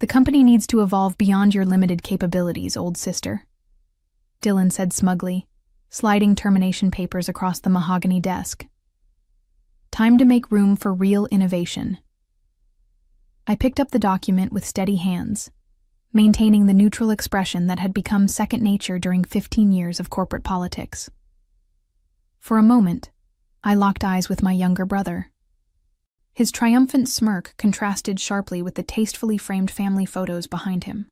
The company needs to evolve beyond your limited capabilities, old sister, Dylan said smugly, sliding termination papers across the mahogany desk. Time to make room for real innovation. I picked up the document with steady hands, maintaining the neutral expression that had become second nature during 15 years of corporate politics. For a moment, I locked eyes with my younger brother. His triumphant smirk contrasted sharply with the tastefully framed family photos behind him,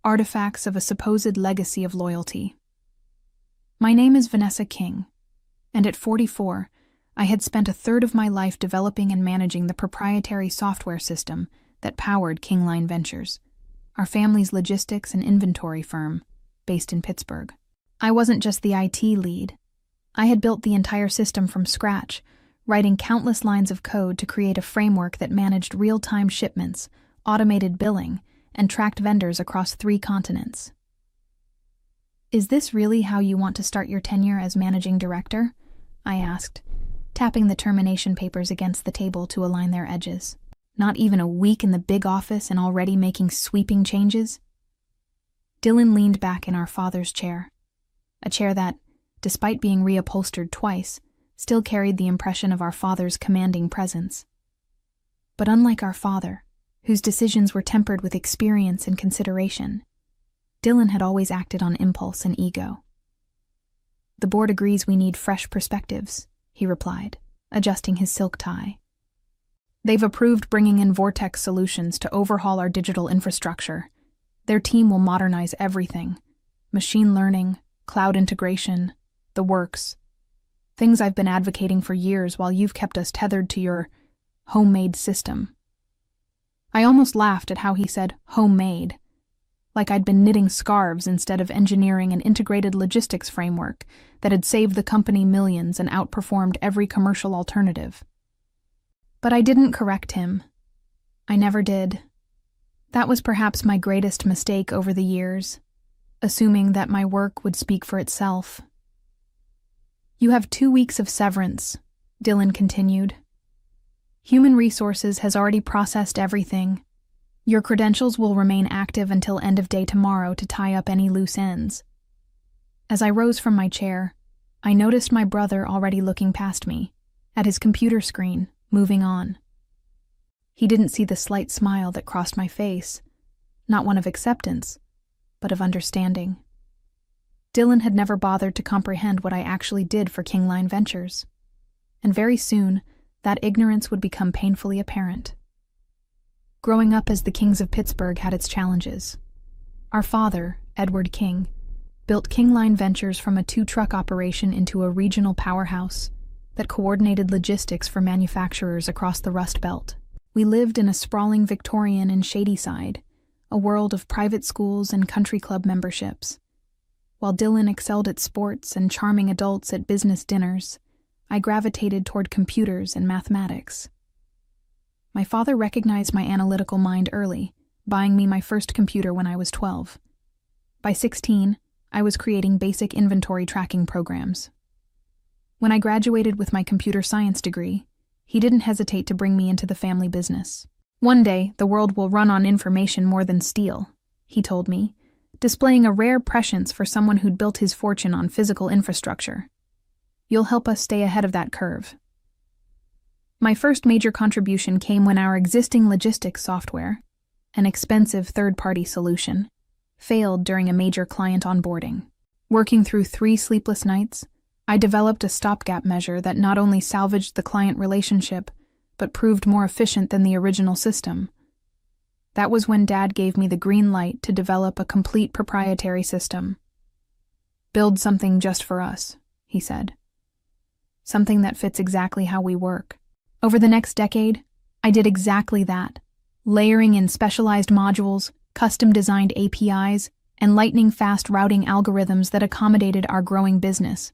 artifacts of a supposed legacy of loyalty. My name is Vanessa King, and at 44, I had spent a third of my life developing and managing the proprietary software system that powered Kingline Ventures, our family's logistics and inventory firm based in Pittsburgh. I wasn't just the IT lead. I had built the entire system from scratch, writing countless lines of code to create a framework that managed real-time shipments, automated billing, and tracked vendors across 3 continents. Is this really how you want to start your tenure as managing director? I asked, tapping the termination papers against the table to align their edges. Not even a week in the big office and already making sweeping changes? Dylan leaned back in our father's chair, a chair that, despite being reupholstered twice, still carried the impression of our father's commanding presence. But unlike our father, whose decisions were tempered with experience and consideration, Dylan had always acted on impulse and ego. The board agrees we need fresh perspectives, he replied, adjusting his silk tie. They've approved bringing in Vortex Solutions to overhaul our digital infrastructure. Their team will modernize everything: machine learning, cloud integration, the works. Things I've been advocating for years while you've kept us tethered to your homemade system. I almost laughed at how he said homemade, like I'd been knitting scarves instead of engineering an integrated logistics framework that had saved the company millions and outperformed every commercial alternative. But I didn't correct him. I never did. That was perhaps my greatest mistake over the years, assuming that my work would speak for itself. You have 2 weeks of severance, Dylan continued. Human Resources has already processed everything. Your credentials will remain active until end of day tomorrow to tie up any loose ends. As I rose from my chair, I noticed my brother already looking past me, at his computer screen, moving on. He didn't see the slight smile that crossed my face, not one of acceptance, but of understanding. Dylan had never bothered to comprehend what I actually did for Kingline Ventures, and very soon that ignorance would become painfully apparent. Growing up as the Kings of Pittsburgh had its challenges. Our father, Edward King, built Kingline Ventures from a 2-truck operation into a regional powerhouse that coordinated logistics for manufacturers across the Rust Belt. We lived in a sprawling Victorian and Shadyside, a world of private schools and country club memberships. While Dylan excelled at sports and charming adults at business dinners, I gravitated toward computers and mathematics. My father recognized my analytical mind early, buying me my first computer when I was 12. By 16, I was creating basic inventory tracking programs. When I graduated with my computer science degree, he didn't hesitate to bring me into the family business. One day, the world will run on information more than steel, he told me, displaying a rare prescience for someone who'd built his fortune on physical infrastructure. You'll help us stay ahead of that curve. My first major contribution came when our existing logistics software, an expensive third-party solution, failed during a major client onboarding. Working through 3 sleepless nights, I developed a stopgap measure that not only salvaged the client relationship, but proved more efficient than the original system. That was when Dad gave me the green light to develop a complete proprietary system. Build something just for us, he said. Something that fits exactly how we work. Over the next decade, I did exactly that, layering in specialized modules, custom-designed APIs, and lightning-fast routing algorithms that accommodated our growing business.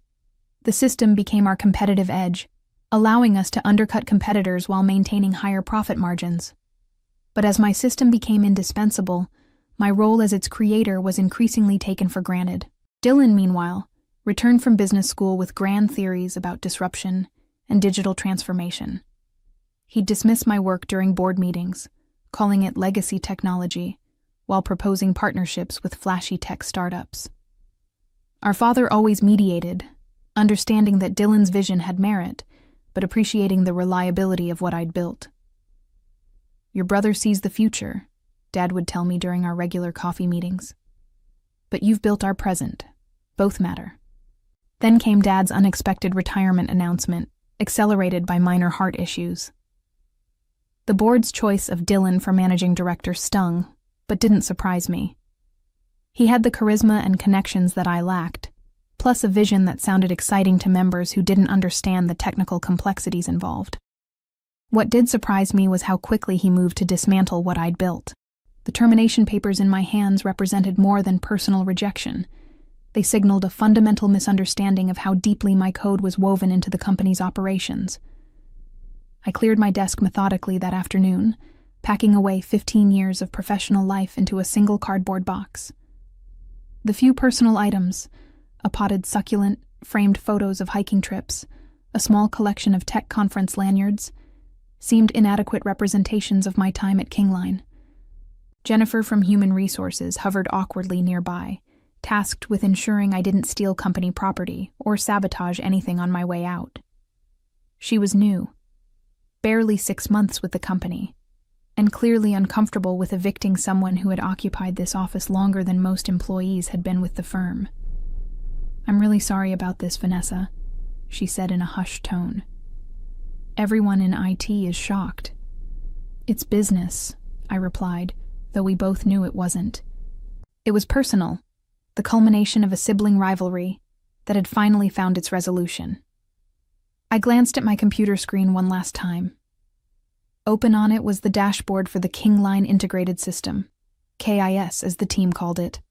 The system became our competitive edge, allowing us to undercut competitors while maintaining higher profit margins. But as my system became indispensable, my role as its creator was increasingly taken for granted. Dylan, meanwhile, returned from business school with grand theories about disruption and digital transformation. He'd dismiss my work during board meetings, calling it legacy technology, while proposing partnerships with flashy tech startups. Our father always mediated, understanding that Dylan's vision had merit, but appreciating the reliability of what I'd built. "Your brother sees the future," Dad would tell me during our regular coffee meetings. "But you've built our present. Both matter." Then came Dad's unexpected retirement announcement, accelerated by minor heart issues. The board's choice of Dylan for managing director stung, but didn't surprise me. He had the charisma and connections that I lacked, plus a vision that sounded exciting to members who didn't understand the technical complexities involved. What did surprise me was how quickly he moved to dismantle what I'd built. The termination papers in my hands represented more than personal rejection. They signaled a fundamental misunderstanding of how deeply my code was woven into the company's operations. I cleared my desk methodically that afternoon, packing away 15 years of professional life into a single cardboard box. The few personal items, a potted succulent, framed photos of hiking trips, a small collection of tech conference lanyards, seemed inadequate representations of my time at Kingline. Jennifer from Human Resources hovered awkwardly nearby, tasked with ensuring I didn't steal company property or sabotage anything on my way out. She was new, barely 6 months with the company, and clearly uncomfortable with evicting someone who had occupied this office longer than most employees had been with the firm. "I'm really sorry about this, Vanessa," she said in a hushed tone. "Everyone in IT is shocked." "It's business," I replied, though we both knew it wasn't. It was personal, the culmination of a sibling rivalry that had finally found its resolution. I glanced at my computer screen one last time. Open on it was the dashboard for the Kingline Integrated System, KIS as the team called it.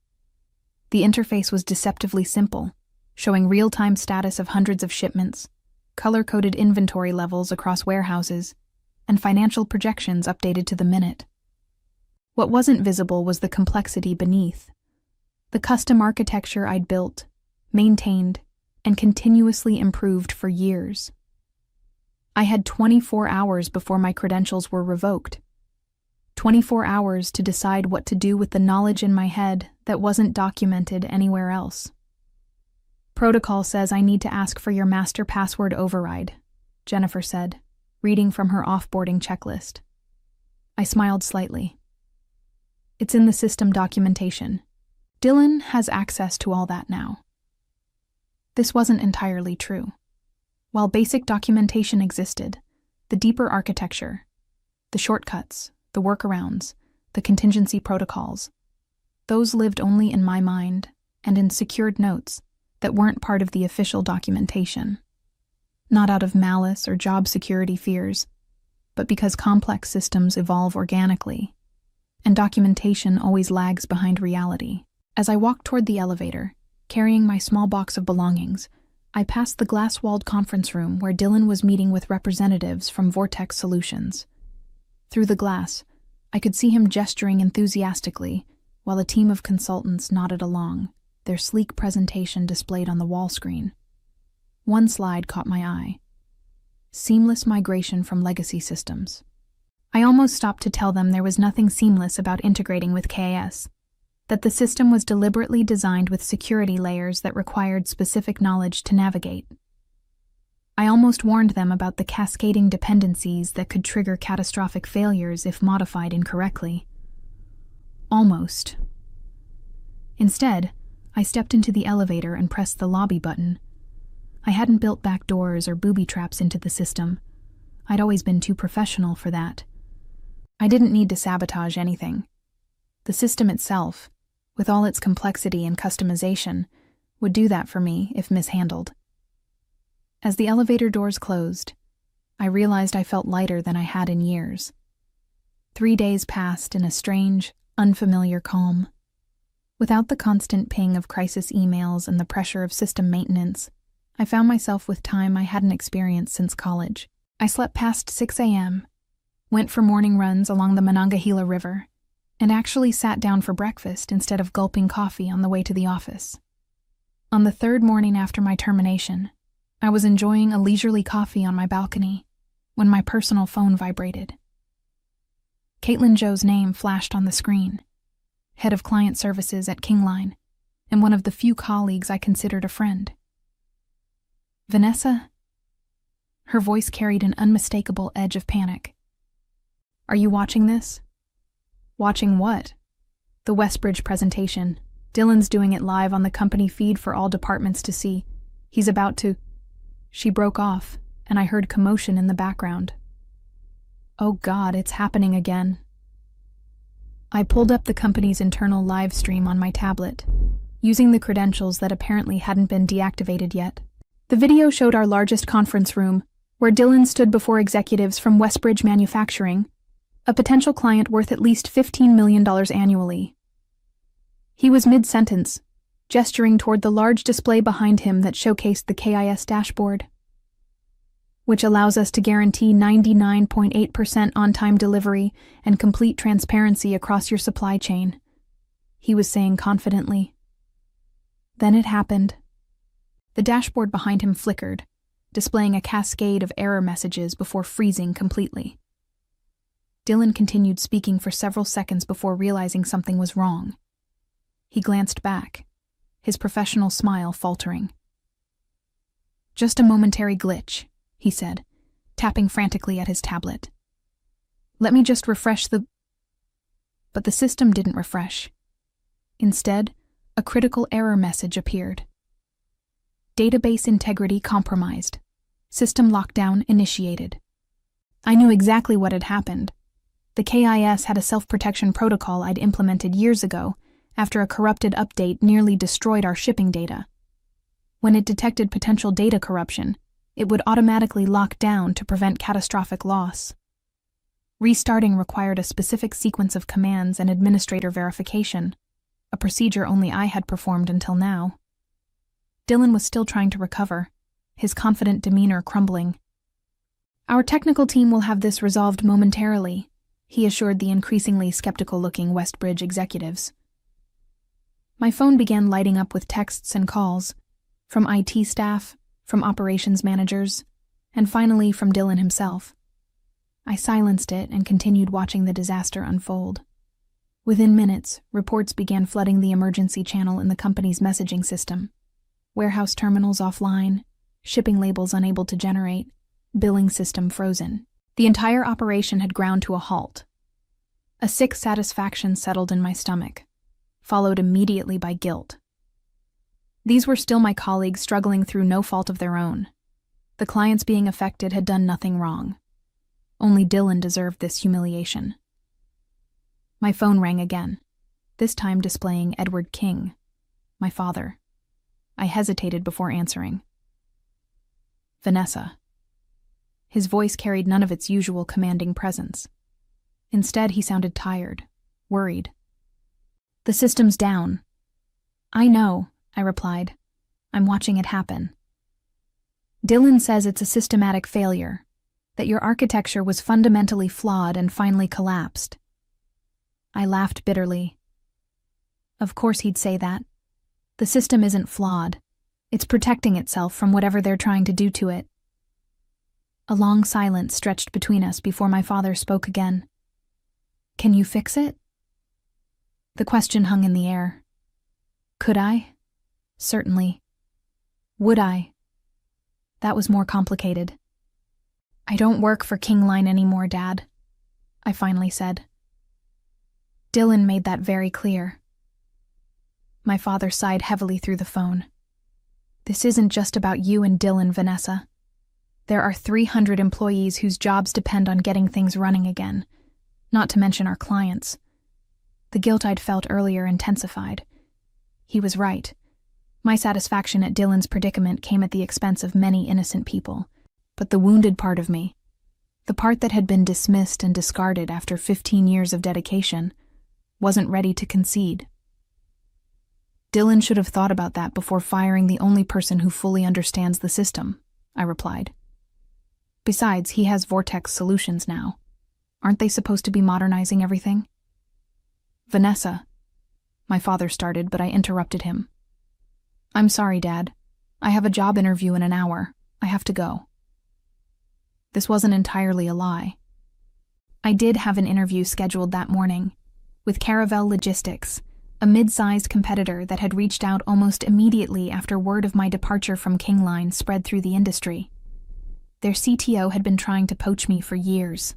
The interface was deceptively simple, showing real-time status of hundreds of shipments, color-coded inventory levels across warehouses, and financial projections updated to the minute. What wasn't visible was the complexity beneath. The custom architecture I'd built, maintained, and continuously improved for years. I had 24 hours before my credentials were revoked. 24 hours to decide what to do with the knowledge in my head that wasn't documented anywhere else. "Protocol says I need to ask for your master password override," Jennifer said, reading from her offboarding checklist. I smiled slightly. "It's in the system documentation. Dylan has access to all that now." This wasn't entirely true. While basic documentation existed, the deeper architecture, the shortcuts, the workarounds, the contingency protocols, those lived only in my mind and in secured notes that weren't part of the official documentation. Not out of malice or job security fears, but because complex systems evolve organically, and documentation always lags behind reality. As I walked toward the elevator, carrying my small box of belongings, I passed the glass-walled conference room where Dylan was meeting with representatives from Vortex Solutions. Through the glass, I could see him gesturing enthusiastically while a team of consultants nodded along, their sleek presentation displayed on the wall screen. One slide caught my eye. Seamless migration from legacy systems. I almost stopped to tell them there was nothing seamless about integrating with KS, that the system was deliberately designed with security layers that required specific knowledge to navigate. I almost warned them about the cascading dependencies that could trigger catastrophic failures if modified incorrectly. Almost. Instead, I stepped into the elevator and pressed the lobby button. I hadn't built back doors or booby traps into the system. I'd always been too professional for that. I didn't need to sabotage anything. The system itself, with all its complexity and customization, would do that for me if mishandled. As the elevator doors closed, I realized I felt lighter than I had in years. 3 days passed in a strange, unfamiliar calm. Without the constant ping of crisis emails and the pressure of system maintenance, I found myself with time I hadn't experienced since college. I slept past 6 a.m., went for morning runs along the Monongahela River, and actually sat down for breakfast instead of gulping coffee on the way to the office. On the 3rd morning after my termination, I was enjoying a leisurely coffee on my balcony when my personal phone vibrated. Caitlin Zhou's name flashed on the screen, head of client services at Kingline, and one of the few colleagues I considered a friend. Vanessa? Her voice carried an unmistakable edge of panic. Are you watching this? Watching what? The Westbridge presentation. Dylan's doing it live on the company feed for all departments to see. He's about to... She broke off, and I heard commotion in the background. Oh God, it's happening again. I pulled up the company's internal live stream on my tablet, using the credentials that apparently hadn't been deactivated yet. The video showed our largest conference room, where Dylan stood before executives from Westbridge Manufacturing, a potential client worth at least $15 million annually. He was mid-sentence, gesturing toward the large display behind him that showcased the KIS dashboard, which allows us to guarantee 99.8% on-time delivery and complete transparency across your supply chain, he was saying confidently. Then it happened. The dashboard behind him flickered, displaying a cascade of error messages before freezing completely. Dylan continued speaking for several seconds before realizing something was wrong. He glanced back, his professional smile faltering. Just a momentary glitch, he said, tapping frantically at his tablet. Let me just refresh the... But the system didn't refresh. Instead, a critical error message appeared. Database integrity compromised. System lockdown initiated. I knew exactly what had happened. The KIS had a self-protection protocol I'd implemented years ago after a corrupted update nearly destroyed our shipping data. When it detected potential data corruption, it would automatically lock down to prevent catastrophic loss. Restarting required a specific sequence of commands and administrator verification, a procedure only I had performed until now. Dylan was still trying to recover, his confident demeanor crumbling. Our technical team will have this resolved momentarily, he assured the increasingly skeptical-looking Westbridge executives. My phone began lighting up with texts and calls, from IT staff, from operations managers, and finally from Dylan himself. I silenced it and continued watching the disaster unfold. Within minutes, reports began flooding the emergency channel in the company's messaging system. Warehouse terminals offline, shipping labels unable to generate, billing system frozen. The entire operation had ground to a halt. A sick satisfaction settled in my stomach, followed immediately by guilt. These were still my colleagues struggling through no fault of their own. The clients being affected had done nothing wrong. Only Dylan deserved this humiliation. My phone rang again, this time displaying Edward King, my father. I hesitated before answering. Vanessa. His voice carried none of its usual commanding presence. Instead, he sounded tired, worried. The system's down. I know, I replied. I'm watching it happen. Dylan says it's a systematic failure, that your architecture was fundamentally flawed and finally collapsed. I laughed bitterly. Of course he'd say that. The system isn't flawed. It's protecting itself from whatever they're trying to do to it. A long silence stretched between us before my father spoke again. Can you fix it? The question hung in the air. Could I? Certainly. Would I? That was more complicated. I don't work for Kingline anymore, Dad, I finally said. Dylan made that very clear. My father sighed heavily through the phone. This isn't just about you and Dylan, Vanessa. There are 300 employees whose jobs depend on getting things running again, not to mention our clients. The guilt I'd felt earlier intensified. He was right. My satisfaction at Dylan's predicament came at the expense of many innocent people. But the wounded part of me, the part that had been dismissed and discarded after 15 years of dedication, wasn't ready to concede. Dylan should have thought about that before firing the only person who fully understands the system, I replied. Besides, he has Vortex Solutions now. Aren't they supposed to be modernizing everything? Vanessa, my father started, but I interrupted him. I'm sorry, Dad. I have a job interview in an hour. I have to go. This wasn't entirely a lie. I did have an interview scheduled that morning, with Caravel Logistics, a mid-sized competitor that had reached out almost immediately after word of my departure from Kingline spread through the industry. Their CTO had been trying to poach me for years.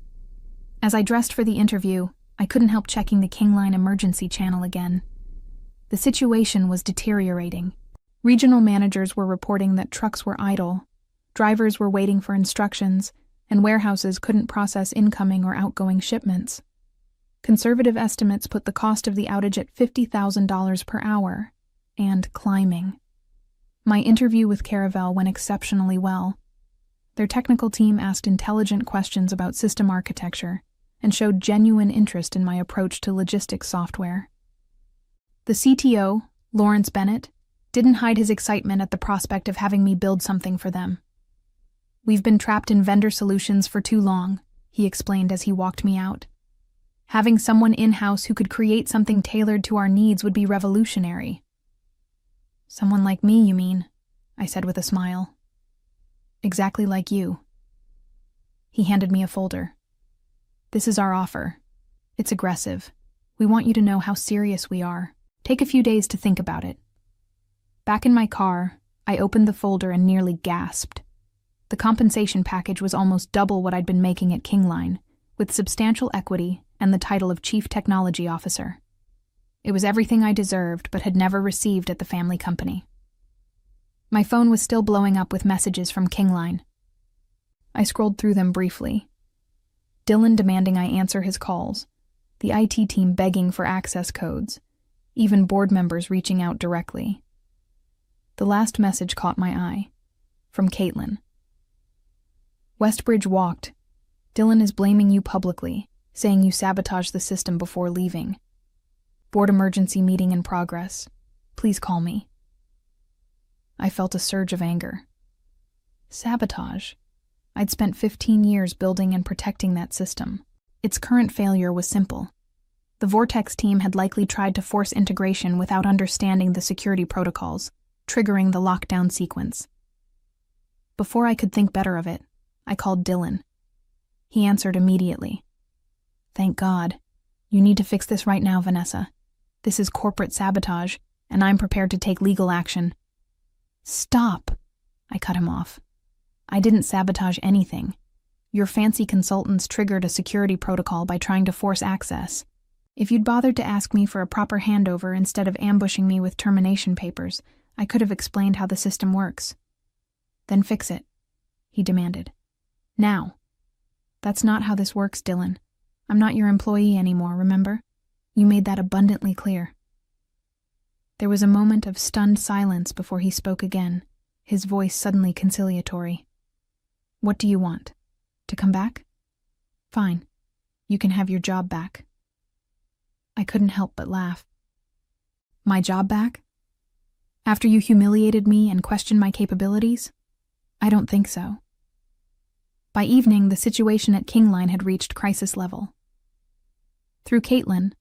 As I dressed for the interview, I couldn't help checking the Kingline emergency channel again. The situation was deteriorating. Regional managers were reporting that trucks were idle, drivers were waiting for instructions, and warehouses couldn't process incoming or outgoing shipments. Conservative estimates put the cost of the outage at $50,000 per hour, and climbing. My interview with Caravel went exceptionally well. Their technical team asked intelligent questions about system architecture and showed genuine interest in my approach to logistics software. The CTO, Lawrence Bennett, didn't hide his excitement at the prospect of having me build something for them. "We've been trapped in vendor solutions for too long," he explained as he walked me out. "Having someone in-house who could create something tailored to our needs would be revolutionary." "Someone like me, you mean?" I said with a smile. "Exactly like you." He handed me a folder. "This is our offer. It's aggressive. We want you to know how serious we are. Take a few days to think about it." Back in my car, I opened the folder and nearly gasped. The compensation package was almost double what I'd been making at Kingline, with substantial equity and the title of Chief Technology Officer. It was everything I deserved but had never received at the family company. My phone was still blowing up with messages from Kingline. I scrolled through them briefly. Dylan demanding I answer his calls, the IT team begging for access codes, even board members reaching out directly. The last message caught my eye, from Caitlin. "Westbridge walked. Dylan is blaming you publicly, saying you sabotaged the system before leaving. Board emergency meeting in progress. Please call me." I felt a surge of anger. Sabotage? I'd spent 15 years building and protecting that system. Its current failure was simple. The Vortex team had likely tried to force integration without understanding the security protocols, triggering the lockdown sequence. Before I could think better of it, I called Dylan. He answered immediately. "Thank God. You need to fix this right now, Vanessa. This is corporate sabotage, and I'm prepared to take legal action." "Stop!" I cut him off. "I didn't sabotage anything. Your fancy consultants triggered a security protocol by trying to force access. If you'd bothered to ask me for a proper handover instead of ambushing me with termination papers, I could have explained how the system works." "Then fix it," he demanded. "Now." "That's not how this works, Dylan. I'm not your employee anymore, remember? You made that abundantly clear." There was a moment of stunned silence before he spoke again, his voice suddenly conciliatory. "What do you want? To come back? Fine. You can have your job back." I couldn't help but laugh. "My job back? After you humiliated me and questioned my capabilities? I don't think so." By evening, the situation at Kingline had reached crisis level. Through Caitlin,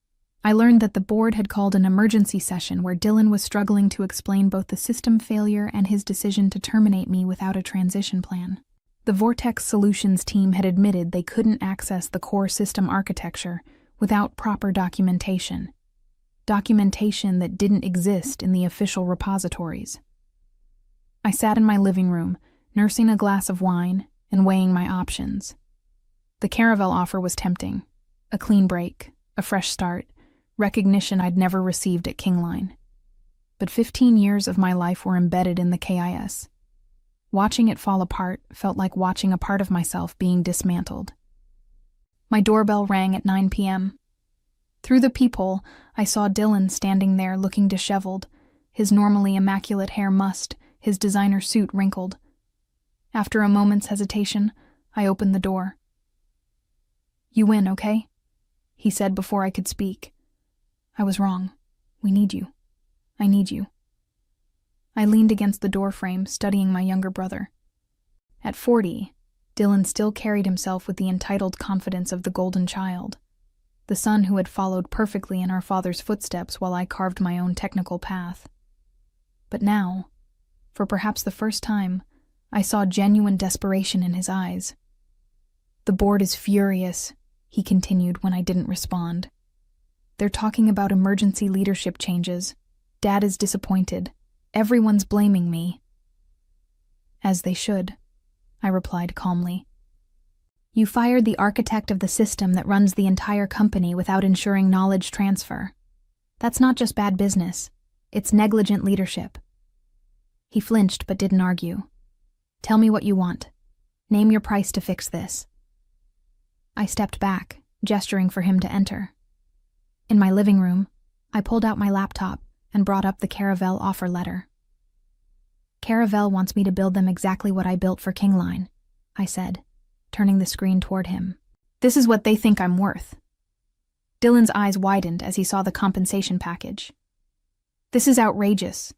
I learned that the board had called an emergency session where Dylan was struggling to explain both the system failure and his decision to terminate me without a transition plan. The Vortex Solutions team had admitted they couldn't access the core system architecture without proper documentation. Documentation that didn't exist in the official repositories. I sat in my living room, nursing a glass of wine and weighing my options. The Caravel offer was tempting. A clean break, a fresh start, recognition I'd never received at Kingline. But 15 years of my life were embedded in the KIS. Watching it fall apart felt like watching a part of myself being dismantled. My doorbell rang at 9 p.m. Through the peephole, I saw Dylan standing there looking disheveled, his normally immaculate hair mussed, his designer suit wrinkled. After a moment's hesitation, I opened the door. "You win, okay?" he said before I could speak. "I was wrong. We need you. I need you." I leaned against the doorframe, studying my younger brother. At 40, Dylan still carried himself with the entitled confidence of the golden child, the son who had followed perfectly in our father's footsteps while I carved my own technical path. But now, for perhaps the first time, I saw genuine desperation in his eyes. "The board is furious. he continued when I didn't respond. They're talking about emergency leadership changes. Dad is disappointed. Everyone's blaming me. As they should, I replied calmly. You fired the architect of the system that runs the entire company without ensuring knowledge transfer. That's not just bad business, it's negligent leadership. He flinched but didn't argue. Tell me what you want. Name your price to fix this. I stepped back, gesturing for him to enter. In my living room, I pulled out my laptop and brought up the Caravel offer letter. Caravel wants me to build them exactly what I built for Kingline, I said, turning the screen toward him. This is what they think I'm worth. Dylan's eyes widened as he saw the compensation package. This is outrageous.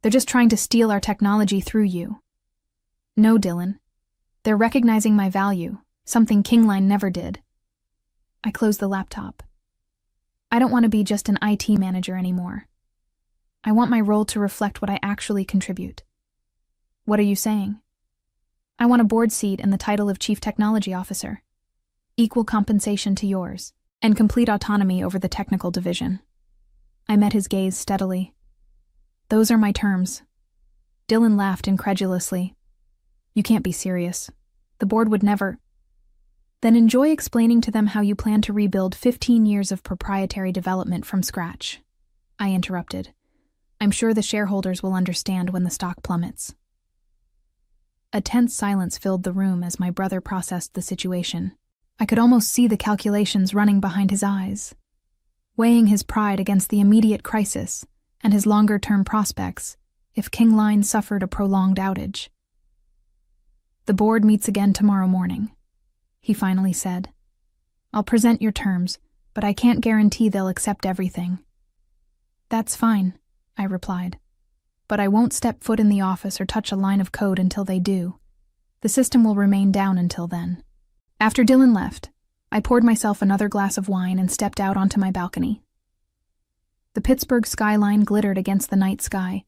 They're just trying to steal our technology through you. No, Dylan. They're recognizing my value, something Kingline never did. I closed the laptop. I don't want to be just an IT manager anymore. I want my role to reflect what I actually contribute. What are you saying? I want a board seat and the title of Chief Technology Officer. Equal compensation to yours, and complete autonomy over the technical division. I met his gaze steadily. Those are my terms. Dylan laughed incredulously. You can't be serious. The board would never. Then enjoy explaining to them how you plan to rebuild 15 years of proprietary development from scratch. I interrupted. I'm sure the shareholders will understand when the stock plummets. A tense silence filled the room as my brother processed the situation. I could almost see the calculations running behind his eyes, weighing his pride against the immediate crisis and his longer-term prospects if Kingline suffered a prolonged outage. The board meets again tomorrow morning, he finally said. I'll present your terms, but I can't guarantee they'll accept everything. That's fine, I replied. But I won't step foot in the office or touch a line of code until they do. The system will remain down until then. After Dylan left, I poured myself another glass of wine and stepped out onto my balcony. The Pittsburgh skyline glittered against the night sky,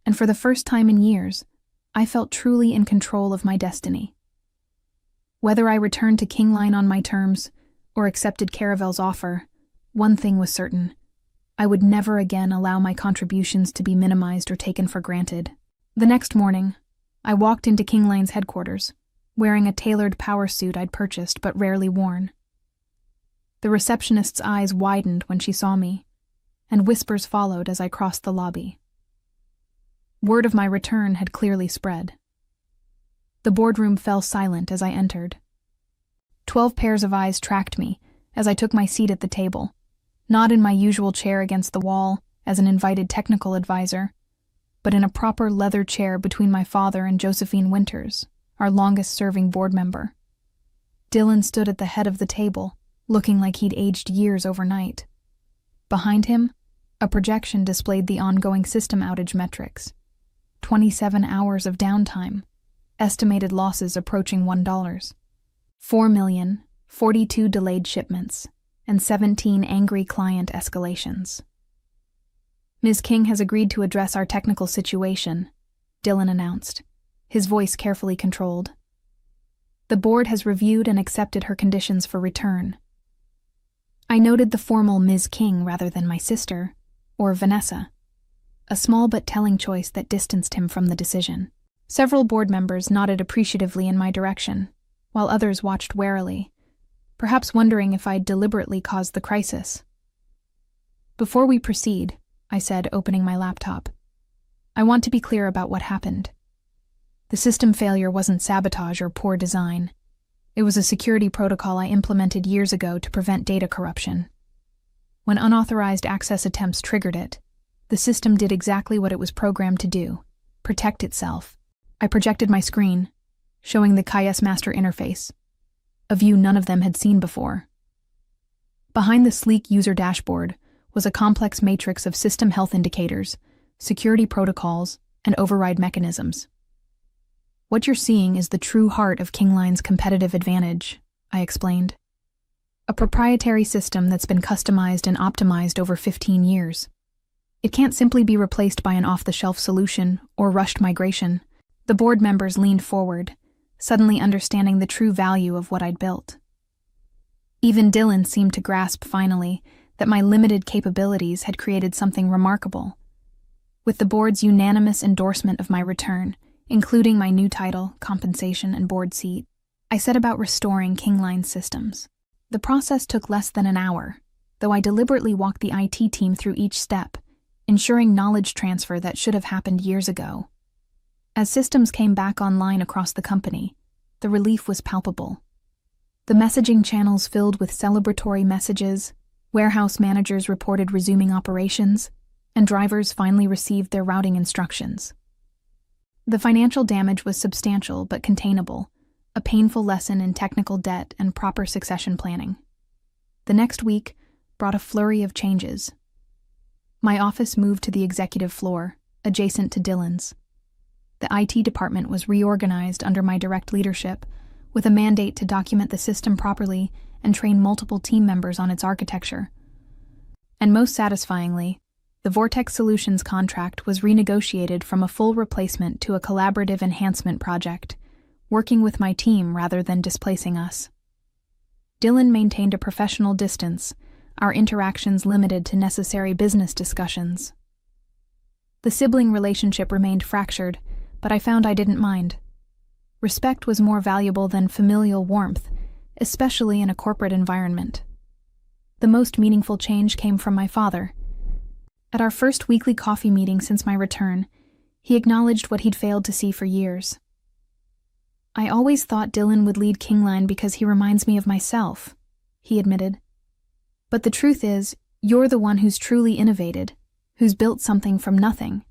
and for the first time in years, I felt truly in control of my destiny. Whether I returned to Kingline on my terms or accepted Caravel's offer, one thing was certain. I would never again allow my contributions to be minimized or taken for granted. The next morning, I walked into Kingline's headquarters, wearing a tailored power suit I'd purchased but rarely worn. The receptionist's eyes widened when she saw me, and whispers followed as I crossed the lobby. Word of my return had clearly spread. The boardroom fell silent as I entered. 12 pairs of eyes tracked me as I took my seat at the table, not in my usual chair against the wall as an invited technical advisor, but in a proper leather chair between my father and Josephine Winters, our longest-serving board member. Dylan stood at the head of the table, looking like he'd aged years overnight. Behind him, a projection displayed the ongoing system outage metrics. 27 hours of downtime, estimated losses approaching $1. 4 million, 42 delayed shipments, and 17 angry client escalations. Ms. King has agreed to address our technical situation, Dylan announced, his voice carefully controlled. The board has reviewed and accepted her conditions for return. I noted the formal Ms. King rather than my sister, or Vanessa, a small but telling choice that distanced him from the decision. Several board members nodded appreciatively in my direction, while others watched warily, perhaps wondering if I'd deliberately caused the crisis. Before we proceed, I said, opening my laptop, I want to be clear about what happened. The system failure wasn't sabotage or poor design. It was a security protocol I implemented years ago to prevent data corruption. When unauthorized access attempts triggered it, the system did exactly what it was programmed to do: protect itself. I projected my screen, showing the KS master interface, a view none of them had seen before. Behind the sleek user dashboard was a complex matrix of system health indicators, security protocols, and override mechanisms. What you're seeing is the true heart of Kingline's competitive advantage, I explained. A proprietary system that's been customized and optimized over 15 years. It can't simply be replaced by an off-the-shelf solution or rushed migration. The board members leaned forward, suddenly understanding the true value of what I'd built. Even Dylan seemed to grasp finally that my limited capabilities had created something remarkable. With the board's unanimous endorsement of my return, including my new title, compensation, and board seat, I set about restoring Kingline's systems. The process took less than an hour, though I deliberately walked the IT team through each step, ensuring knowledge transfer that should have happened years ago. As systems came back online across the company, the relief was palpable. The messaging channels filled with celebratory messages, warehouse managers reported resuming operations, and drivers finally received their routing instructions. The financial damage was substantial but containable, a painful lesson in technical debt and proper succession planning. The next week brought a flurry of changes. My office moved to the executive floor, adjacent to Dylan's. The IT department was reorganized under my direct leadership, with a mandate to document the system properly and train multiple team members on its architecture. And most satisfyingly, the Vortex Solutions contract was renegotiated from a full replacement to a collaborative enhancement project, working with my team rather than displacing us. Dylan maintained a professional distance, our interactions limited to necessary business discussions. The sibling relationship remained fractured, but I found I didn't mind. Respect was more valuable than familial warmth, especially in a corporate environment. The most meaningful change came from my father. At our first weekly coffee meeting since my return, he acknowledged what he'd failed to see for years. "I always thought Dylan would lead Kingline because he reminds me of myself," he admitted. "But the truth is, you're the one who's truly innovated, who's built something from nothing.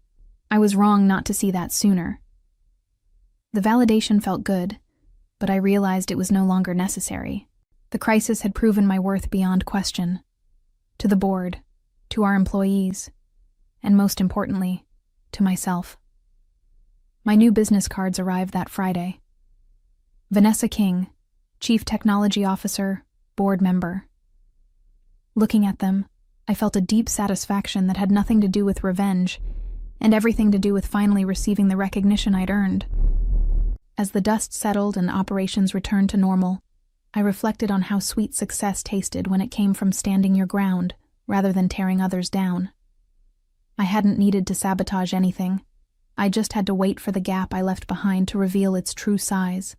I was wrong not to see that sooner." The validation felt good, but I realized it was no longer necessary. The crisis had proven my worth beyond question. To the board, to our employees, and most importantly, to myself. My new business cards arrived that Friday. Vanessa King, Chief Technology Officer, Board Member. Looking at them, I felt a deep satisfaction that had nothing to do with revenge, and everything to do with finally receiving the recognition I'd earned. As the dust settled and operations returned to normal, I reflected on how sweet success tasted when it came from standing your ground rather than tearing others down. I hadn't needed to sabotage anything. I just had to wait for the gap I left behind to reveal its true size.